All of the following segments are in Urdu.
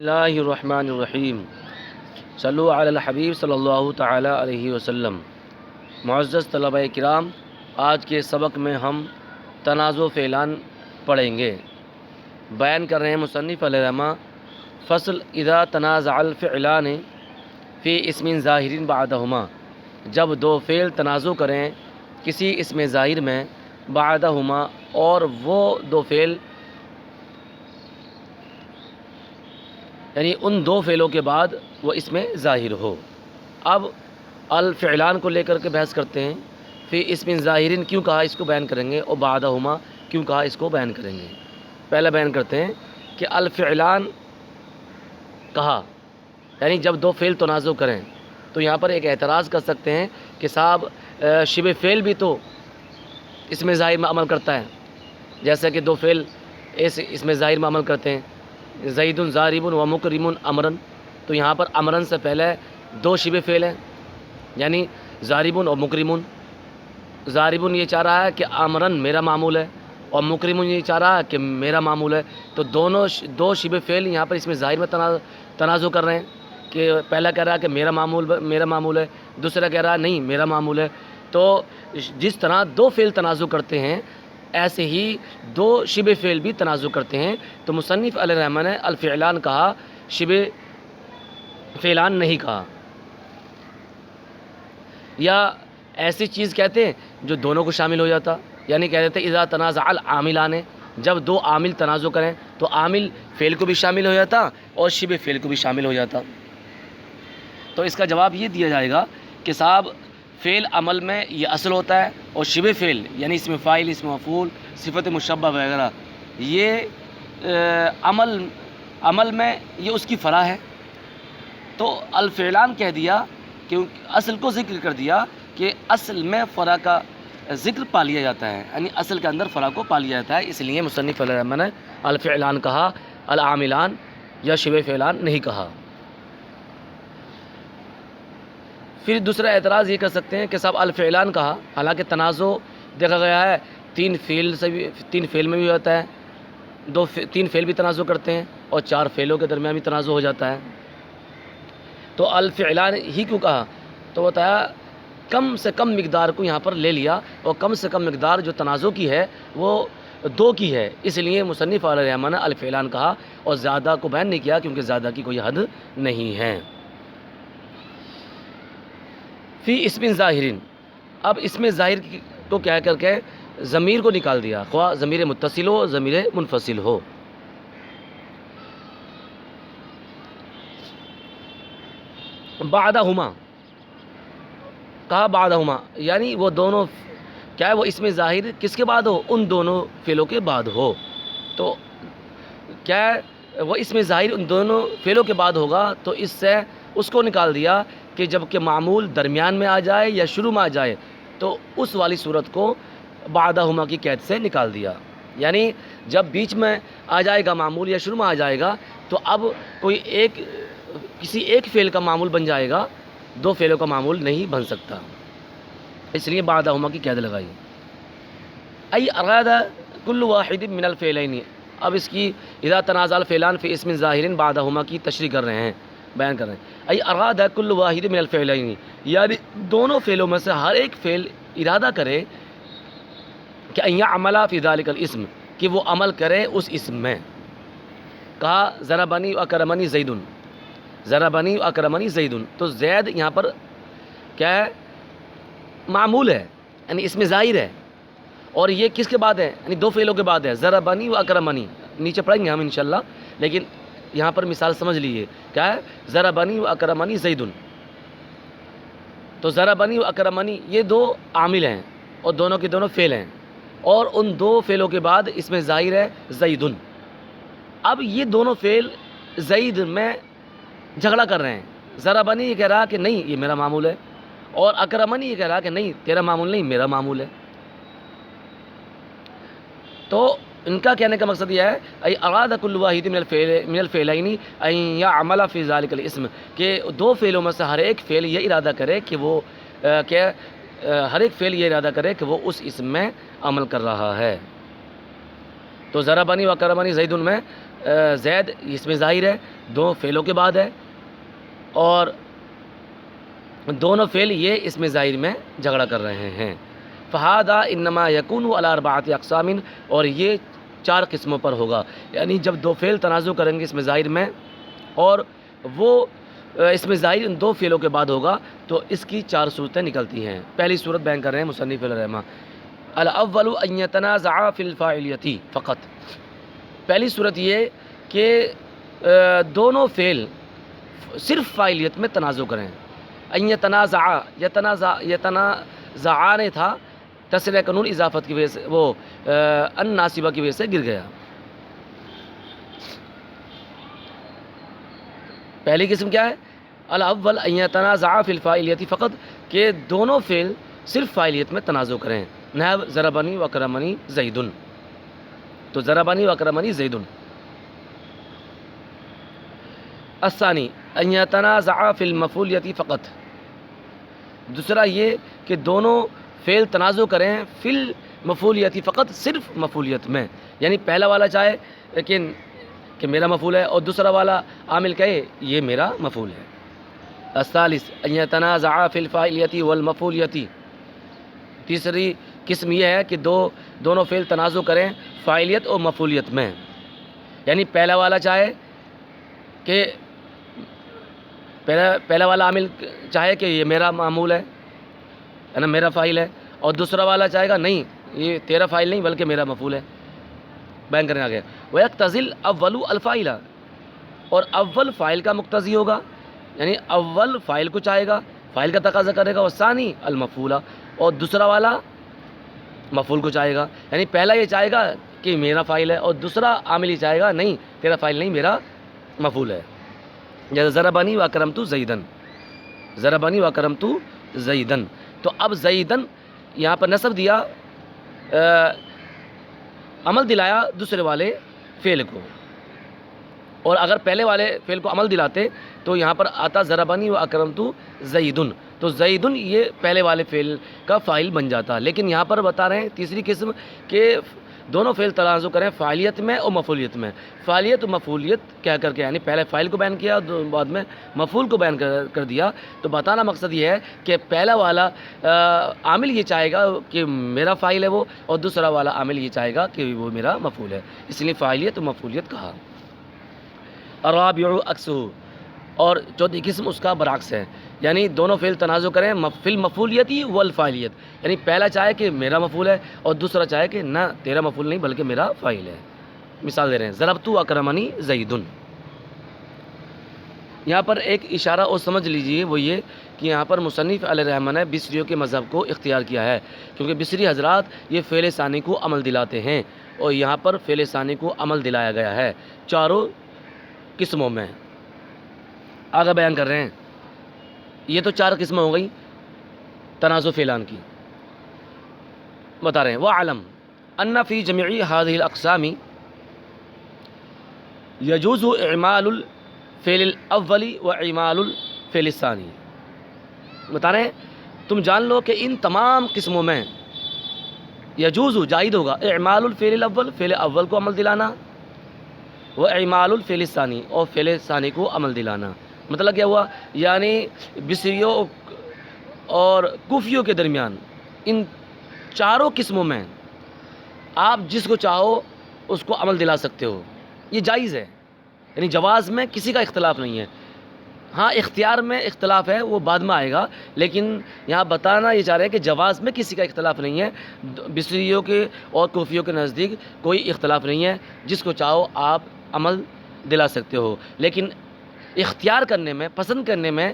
اللہ الرحمن الرحیم صلو علی الحبیب صلی اللہ تعالی علیہ وسلم۔ معزز طلبہ کرام، آج کے سبق میں ہم تنازع فعلان پڑھیں گے۔ بیان کر رہے ہیں مصنف علیہ رحمہ فصل اذا تنازع الفعلان فی اسم ظاہر بعدہما، جب دو فعل تنازع کریں کسی اسم ظاہر میں بعدہما، اور وہ دو فعل یعنی ان دو فعلوں کے بعد وہ اس میں ظاہر ہو۔ اب الفعلان کو لے کر کے بحث کرتے ہیں۔ فی اسم ظاہرین کیوں کہا، اس کو بیان کریں گے، اور بعدہما کیوں کہا، اس کو بیان کریں گے۔ پہلا بیان کرتے ہیں کہ الفعلان کہا یعنی جب دو فعل تنازع کریں، تو یہاں پر ایک اعتراض کر سکتے ہیں کہ صاحب شبہ فعل بھی تو اس میں ظاہر میں عمل کرتا ہے، جیسا کہ دو فعل اس میں ظاہر میں عمل کرتے ہیں، زید ضارب و مکرم امرن، تو یہاں پر امرن سے پہلے دو شبہ فعل ہیں، یعنی ضارب اور مکرم۔ ضارب یہ چاہ رہا ہے کہ امرن میرا معمول ہے، اور مکرم یہ چاہ رہا ہے کہ میرا معمول ہے، تو دو شبہ فعل یہاں پر اس میں ظاہر میں تنازع کر رہے ہیں، کہ پہلا کہہ رہا ہے کہ میرا معمول ہے، دوسرا کہہ رہا ہے نہیں میرا معمول ہے۔ تو جس طرح دو فعل تنازع کرتے ہیں، ایسے ہی دو شبہ فعل بھی تنازع کرتے ہیں۔ تو مصنف علیہ الرحمہ نے الفعلان کہا، شبہ فعلان نہیں کہا، یا ایسی چیز کہتے ہیں جو دونوں کو شامل ہو جاتا، یعنی کہہ دیتے اذا تنازع العاملان، جب دو عامل تنازع کریں تو عامل فعل کو بھی شامل ہو جاتا اور شبہ فعل کو بھی شامل ہو جاتا۔ تو اس کا جواب یہ دیا جائے گا کہ صاحب فعل عمل میں یہ اصل ہوتا ہے، اور شبہ فعل یعنی اسم فاعل، اسم مفعول، صفت مشبہ وغیرہ یہ عمل میں یہ اس کی فرع ہے۔ تو الفعلان کہہ دیا کہ اصل کو ذکر کر دیا کہ اصل میں فرع کا ذکر پا لیا جاتا ہے، یعنی اصل کے اندر فرع کو پا لیا جاتا ہے، اس لیے مصنف علیہ الرحمہ نے الفعلان کہا، العاملان یا شبہ فعلان نہیں کہا۔ پھر دوسرا اعتراض یہ کر سکتے ہیں کہ صاحب الفعلان کہا، حالانکہ تنازع دیکھا گیا ہے تین فعل میں بھی ہوتا ہے، تین فعل بھی تنازع کرتے ہیں، اور چار فعلوں کے درمیان بھی تنازع ہو جاتا ہے۔ تو الفعلان ہی کیوں کہا، تو بتایا کم سے کم مقدار کو یہاں پر لے لیا، اور کم سے کم مقدار جو تنازع کی ہے وہ دو کی ہے، اس لیے مصنف علیہ الرحمہ نے الفعلان کہا، اور زیادہ کو بیان نہیں کیا کیونکہ زیادہ کی کوئی حد نہیں ہے۔ فی اسم ظاہرین، اب اسم ظاہر کو کیا کر کے ضمیر کو نکال دیا، خواہ ضمیر متصل ہو ضمیر منفصل ہو۔ بعدہما کہا، بعدہما یعنی وہ دونوں کیا ہے، وہ اسم ظاہر کس کے بعد ہو، ان دونوں فعلوں کے بعد ہو۔ تو کیا ہے، وہ اسم ظاہر ان دونوں فعلوں کے بعد ہوگا، تو اس سے اس کو نکال دیا کہ جب کہ معمول درمیان میں آ جائے یا شروع میں آ جائے، تو اس والی صورت کو بعدہما کی قید سے نکال دیا، یعنی جب بیچ میں آ جائے گا معمول یا شروع میں آ جائے گا، تو اب کسی ایک فعل کا معمول بن جائے گا، دو فعلوں کا معمول نہیں بن سکتا، اس لیے بعدہما کی قید لگائی۔ ای اراد کل واحد من الفعلین، اب اس کی اذا تنازع الفعلان فی اسم ظاہر بعدہما کی تشریح کر رہے ہیں، بیان کر رہے ہیں۔ ای اراد کل واحد من الفعلین، یعنی دونوں فعلوں میں سے ہر ایک فعل ارادہ کرے کہ ان یعمل فی ذلک الاسم، کہ وہ عمل کرے اس اسم میں۔ کہا ضربنی واکرمنی زید، ضربنی واکرمنی زید، تو زید یہاں پر کیا ہے، معمول ہے، یعنی اسم ظاہر ہے، اور یہ کس کے بعد ہے، یعنی دو فعلوں کے بعد ہے، ضربنی واکرمنی، نیچے پڑھیں گے ہم انشاءاللہ، لیکن یہاں پر مثال سمجھ لیجیے، کیا ہے، ضربنی واکرمنی زید، تو ضربنی واکرمنی یہ دو عامل ہیں، اور دونوں کے دونوں فعل ہیں، اور ان دو فعلوں کے بعد اس میں ظاہر ہے زید۔ اب یہ دونوں فعل زید میں جھگڑا کر رہے ہیں، ضربنی یہ کہہ رہا کہ نہیں یہ میرا معمول ہے، اور اکرمنی یہ کہہ رہا کہ نہیں تیرا معمول نہیں میرا معمول ہے۔ تو ان کا کہنے کا مقصد یہ ہے ای اراد کل واحد من الفعلین ان یعمل فی ذلک الاسم، کہ دو فعلوں میں سے ہر ایک فعل یہ ارادہ کرے کہ وہ اس اسم میں عمل کر رہا ہے۔ تو ضربنی و کرمنی زید میں زید اس میں ظاہر ہے، دو فعلوں کے بعد ہے، اور دونوں فعل یہ اس میں ظاہر میں جھگڑا کر رہے ہیں۔ فہذا انما یکون علی اربعۃ اقسام، اور یہ 4 قسموں پر ہوگا، یعنی جب دو فعل تنازع کریں گے اس میں ظاہر میں، اور وہ اس میں ظاہر ان 2 فعلوں کے بعد ہوگا، تو اس کی 4 صورتیں نکلتی ہیں۔ پہلی صورت بیان کر رہے ہیں مصنف علیہ الرحمہ، الاول ان یتنازعا فی الفاعلیۃ فقط، پہلی صورت یہ کہ دونوں فعل صرف فاعلیت میں تنازع کریں۔ ان یتنازعا، یتنازعان تھا، تسریع قانون اضافت کی وجہ سے، وہ ان ناصبہ کی وجہ سے گر گیا۔ پہلی قسم کیا ہے؟ الاول ان یتنازعا فی الفاعلیۃ فقط، کہ دونوں فعل صرف فاعلیت میں تنازع کریں۔ نحو ضربنی واکرمنی زید، تو ضربنی واکرمنی زید۔ الثانی ان یتنازعا فی المفعولیۃ فقط، دوسرا یہ کہ دونوں فعل تنازع کریں فی المفعولیۃ فقط، صرف مفعولیت میں، یعنی پہلا والا چاہے کہ میرا مفعول ہے، اور دوسرا والا عامل کہے یہ میرا مفعول ہے۔ الثالث ان یتنازعا فی الفاعلیۃ والمفعولیۃ، تیسری قسم یہ ہے کہ دونوں فعل تنازع کریں فاعلیت اور مفعولیت میں، یعنی پہلا والا چاہے کہ پہلا والا عامل چاہے کہ یہ میرا معمول ہے نا، میرا فاعل ہے، اور دوسرا والا چاہے گا نہیں یہ تیرا فاعل نہیں بلکہ میرا مفعول ہے۔ بیان کرنے آگے، وَيَقْتَضِي الْأَوَّلُ الْفَاعِلَ، اور اول فاعل کا مقتضی ہوگا، یعنی اول فاعل کو چاہے گا، فاعل کا تقاضا کرے گا، وَالثَّانِي الْمَفْعُولَ، اور دوسرا والا مفعول کو چاہے گا، یعنی پہلا یہ چاہے گا کہ میرا فاعل ہے، اور دوسرا عامل یہ چاہے گا نہیں تیرا فاعل نہیں میرا مفعول ہے۔ جیسے ضربنی واکرمت زیدن، ضربنی واکرمت زیدن، تو اب زیدن یہاں پر نسب دیا، عمل دلایا دوسرے والے فعل کو، اور اگر پہلے والے فعل کو عمل دلاتے تو یہاں پر آتا ضربنی واکرمت زیدن، تو زیدن یہ پہلے والے فعل کا فاعل بن جاتا، لیکن یہاں پر بتا رہے ہیں تیسری قسم کہ دونوں فعل تنازع کریں فاعلیت میں اور مفعولیت میں۔ فاعلیت و مفعولیت کہہ کر کے، یعنی پہلے فاعل کو بیان کیا بعد میں مفعول کو بیان کر دیا، تو بتانا مقصد یہ ہے کہ پہلا والا عامل یہ چاہے گا کہ میرا فاعل ہے وہ، اور دوسرا والا عامل یہ چاہے گا کہ وہ میرا مفعول ہے، اس لیے فاعلیت و مفعولیت کہا۔ الرابع عکسہ، اور چوتھی قسم اس کا برعکس ہے، یعنی دونوں فعل تنازع کریں فی المفعولیت والفاعلیت، یعنی پہلا چاہے کہ میرا مفعول ہے اور دوسرا چاہے کہ نہ تیرا مفعول نہیں بلکہ میرا فاعل ہے۔ مثال دے رہے ہیں، ضربت اکرمنی زید، یہاں پر ایک اشارہ اور سمجھ لیجئے، وہ یہ کہ یہاں پر مصنف علیہ الرحمہ نے بصریوں کے مذہب کو اختیار کیا ہے، کیونکہ بصری حضرات یہ فعل ثانی کو عمل دلاتے ہیں، اور یہاں پر فعل ثانی کو عمل دلایا گیا ہے 4 قسموں میں۔ آگے بیان کر رہے ہیں، یہ تو 4 قسمیں ہو گئی تنازع فعلان کی، بتا رہے ہیں وَعَلَمْ أَنَّ فِي جَمِيعِ هَذِهِ الْأَقْسَامِ يَجُوزُ إِعْمَالُ الْفِعْلِ الْأَوَّلِ وَإِعْمَالُ الْفِعْلِ الثَّانِي، بتا رہے ہیں تم جان لو کہ ان تمام قسموں میں یجوز جائز ہوگا اعمال الفعل الاول، فعل اول کو عمل دلانا، وإعمال الفعل الثانی، اور فعل ثانی کو عمل دلانا۔ مطلب کیا ہوا، یعنی بصریوں اور کوفیوں کے درمیان ان 4 قسموں میں آپ جس کو چاہو اس کو عمل دلا سکتے ہو، یہ جائز ہے، یعنی جواز میں کسی کا اختلاف نہیں ہے۔ ہاں اختیار میں اختلاف ہے، وہ بعد میں آئے گا، لیکن یہاں بتانا یہ چاہ رہے ہیں کہ جواز میں کسی کا اختلاف نہیں ہے، بصریوں کے اور کوفیوں کے نزدیک کوئی اختلاف نہیں ہے، جس کو چاہو آپ عمل دلا سکتے ہو، لیکن اختیار کرنے میں، پسند کرنے میں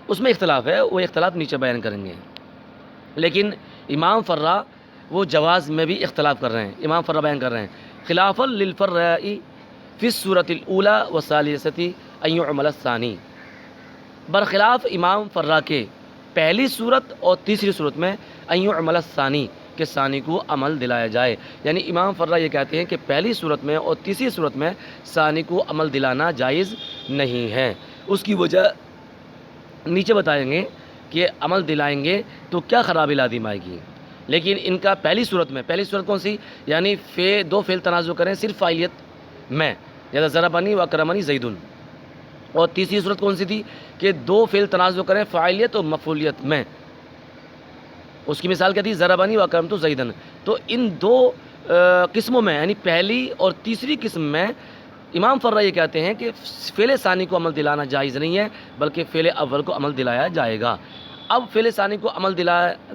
اس میں اختلاف ہے، وہ اختلاف نیچے بیان کریں گے۔ لیکن امام فرا وہ جواز میں بھی اختلاف کر رہے ہیں، امام فرا بیان کر رہے ہیں خلافا للفراء فی الصورۃ الاولی والثالثۃ ان یعمل الثانی، برخلاف امام فرا کے پہلی صورت اور تیسری صورت میں ان یعمل الثانی، کہ ثانی کو عمل دلایا جائے، یعنی امام فرا یہ کہتے ہیں کہ پہلی صورت میں اور تیسری صورت میں ثانی کو عمل دلانا جائز نہیں ہے۔ اس کی وجہ نیچے بتائیں گے کہ عمل دلائیں گے تو کیا خرابی لازم آئے گی، لیکن ان کا پہلی صورت میں، پہلی صورت کون سی، یعنی 2 فعل تنازع کریں صرف فاعلیت میں، جیسے ضربنی و اکرمنی زیدن. اور تیسری صورت کون سی تھی کہ دو فعل تنازع کریں فاعلیت اور مفعولیت میں. اس کی مثال کیا تھی؟ ضربنی و اکرمت زیدن. تو ان دو قسموں میں یعنی پہلی اور تیسری قسم میں امام فرہ یہ کہتے ہیں کہ فعل ثانی کو عمل دلانا جائز نہیں ہے بلکہ فعل اول کو عمل دلایا جائے گا. اب فعل ثانی کو عمل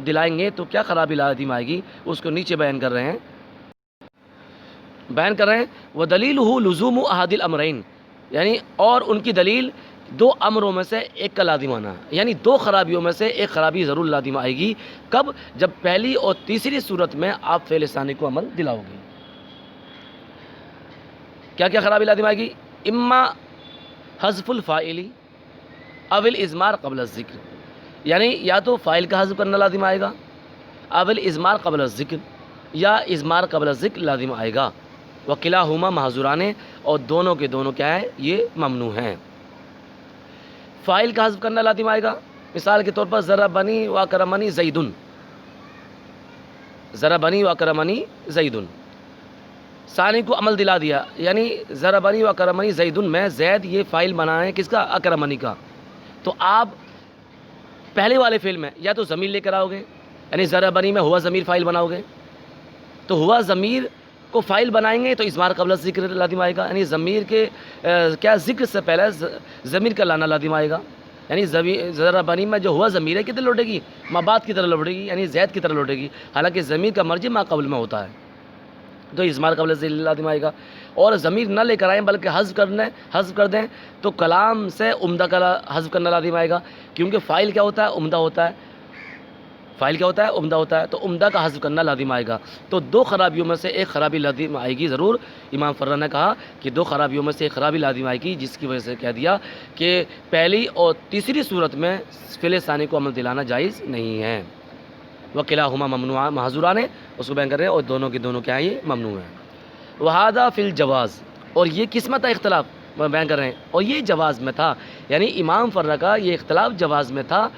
دلائیں گے تو کیا خرابی لازم آئے گی، اس کو نیچے بیان کر رہے ہیں. وَدَلِيلُهُ لُزُومُ أَحَدِ الْأَمْرَيْنِ، یعنی اور ان کی دلیل دو امروں میں سے ایک کا لازم آنا، یعنی دو خرابیوں میں سے ایک خرابی ضرور لازم آئے گی. کب؟ جب پہلی اور تیسری صورت میں آپ فعل ثانی کو عمل دلاؤ گے. کیا کیا خرابی لازم آئے گی؟ اما حذف الفاعل او الاضمار قبل الذکر، یعنی یا تو فاعل کا حذف کرنا لازم آئے گا، او الاضمار قبل الذکر، یا اضمار قبل الذکر لازم آئے گا. وکلاہما محظوران، اور دونوں کے دونوں کیا ہے؟ یہ ممنوع ہیں. فاعل کا حذف کرنا لازم آئے گا، مثال کے طور پر ضربنی و اکرمنی زیدن، ضربنی و اکرمنی زیدن. ثانی کو عمل دلا دیا، یعنی ضربنی و اکرمنی زیدن میں زید یہ فاعل بنائیں کس کا؟ اکرمنی کا. تو آپ پہلے والے فعل میں یا تو ضمیر لے کر آؤ گے، یعنی ضربنی میں ہوا ضمیر فاعل بناؤ گے، تو ہوا ضمیر کو فاعل بنائیں گے تو اضمار قبل ذکر لازم آئے گا، یعنی ضمیر کے کیا ذکر سے پہلے ضمیر کا لانا لازم آئے گا. یعنی ضربنی میں جو ہوا ضمیر ہے کدھر لوٹے گی؟ ما بعد کی طرح لوٹے گی، یعنی زید کی طرح لوٹے گی، حالانکہ ضمیر کا مرجع ما قبل میں ہوتا ہے، تو اضمار قبل ذکر لازم آئے گا. اور ضمیر نہ لے کر آئیں بلکہ حذف کر دیں تو کلام سے عمدہ کا حذف کرنا لازم آئے گا، کیونکہ فاعل کیا ہوتا ہے؟ عمدہ ہوتا ہے. فاعل کیا ہوتا ہے؟ عمدہ ہوتا ہے، تو عمدہ کا حذف کرنا لازم آئے گا. تو دو خرابیوں میں سے ایک خرابی لازم آئے گی ضرور. امام فرہ نے کہا کہ دو خرابیوں میں سے ایک خرابی لازم آئے گی، جس کی وجہ سے کہہ دیا کہ پہلی اور تیسری صورت میں فعل ثانی کو عمل دلانا جائز نہیں ہے. وکلاہما ممنوع محظوران، اس کو بیان کر رہے ہیں، اور دونوں کے دونوں کیا ہیں؟ یہ ممنوع ہیں. وہذا فی الجواز، اور یہ کس میں تھا اختلاف بیان کر رہے ہیں، اور یہ جواز میں تھا، یعنی امام فرہ کا یہ اختلاف جواز میں تھا،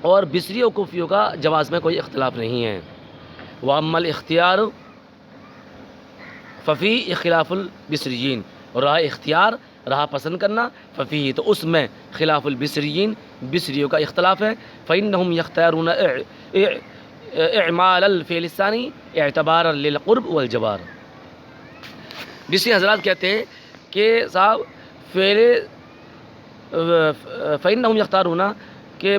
اور بصری و کوفیوں کا جواز میں کوئی اختلاف نہیں ہے. وَأَمَّا الْاخْتِيَارُ فَفِي خلاف البصریین، اور راہ اختیار راہ پسند کرنا، ففی تو اس میں خلاف البصریین بصریوں کا اختلاف ہے. فَإِنَّهُمْ يَخْتَارُونَ اعمال الفعل الثانی اعتبارا للقرب والجوار. بصری حضرات کہتے ہیں کہ صاحب فَإِنَّهُمْ يَخْتَارُونَ کہ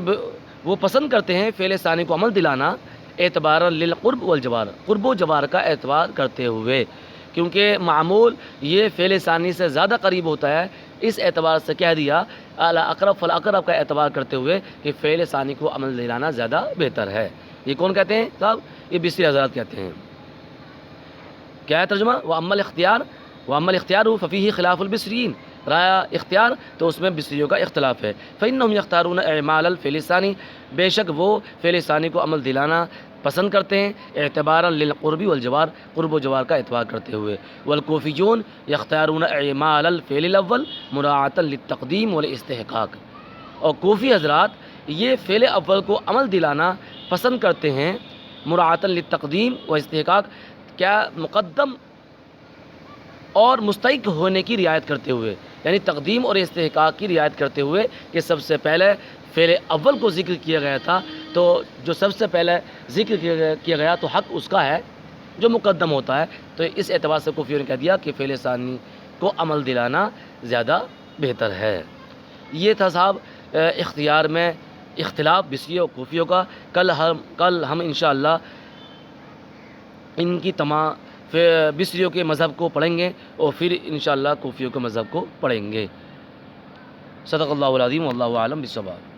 وہ پسند کرتے ہیں فعل ثانی کو عمل دلانا اعتبارا للقرب والجوار، قرب و جوار کا اعتبار کرتے ہوئے، کیونکہ معمول یہ فعل ثانی سے زیادہ قریب ہوتا ہے، اس اعتبار سے کہہ دیا الاقرب فالاقرب کا اعتبار کرتے ہوئے کہ فعل ثانی کو عمل دلانا زیادہ بہتر ہے. یہ کون کہتے ہیں صاحب؟ یہ بصری حضرات کہتے ہیں. کیا ہے ترجمہ؟ وَأَمَّا الْاخْتِيَارُ فَفِيهِ خِلَافُ الْبِصْرِيِّينَ، رائے اختیار تو اس میں بصریوں کا اختلاف ہے. فَإِنَّهُمْ يَخْتَارُونَ اعمال الفعل الثانی، بے شک وہ فعل ثانی کو عمل دلانا پسند کرتے ہیں اعتبارا للقرب والجوار، قرب و جوار کا اعتبار کرتے ہوئے. والکوفیون یختارون اعمال الفعل الاول مراعاتا للتقدیم والاستحقاق، اور کوفی حضرات یہ فعل اول کو عمل دلانا پسند کرتے ہیں مراعاتا للتقدیم و استحقاق، کیا مقدم اور مستحق ہونے کی رعایت کرتے ہوئے، یعنی تقدیم اور استحقاق کی رعایت کرتے ہوئے کہ سب سے پہلے فعل اول کو ذکر کیا گیا تھا، تو جو سب سے پہلے ذکر کیا گیا تو حق اس کا ہے جو مقدم ہوتا ہے. تو اس اعتبار سے کوفیوں نے کہہ دیا کہ فعل ثانی کو عمل دلانا زیادہ بہتر ہے. یہ تھا صاحب اختیار میں اختلاف بصری اور کوفیوں کا. کل ہم انشاءاللہ ان کی تمام بصریوں کے مذہب کو پڑھیں گے اور پھر انشاءاللہ کوفیوں کے مذہب کو پڑھیں گے. صدق اللہ العظیم واللہ اعلم بالصواب.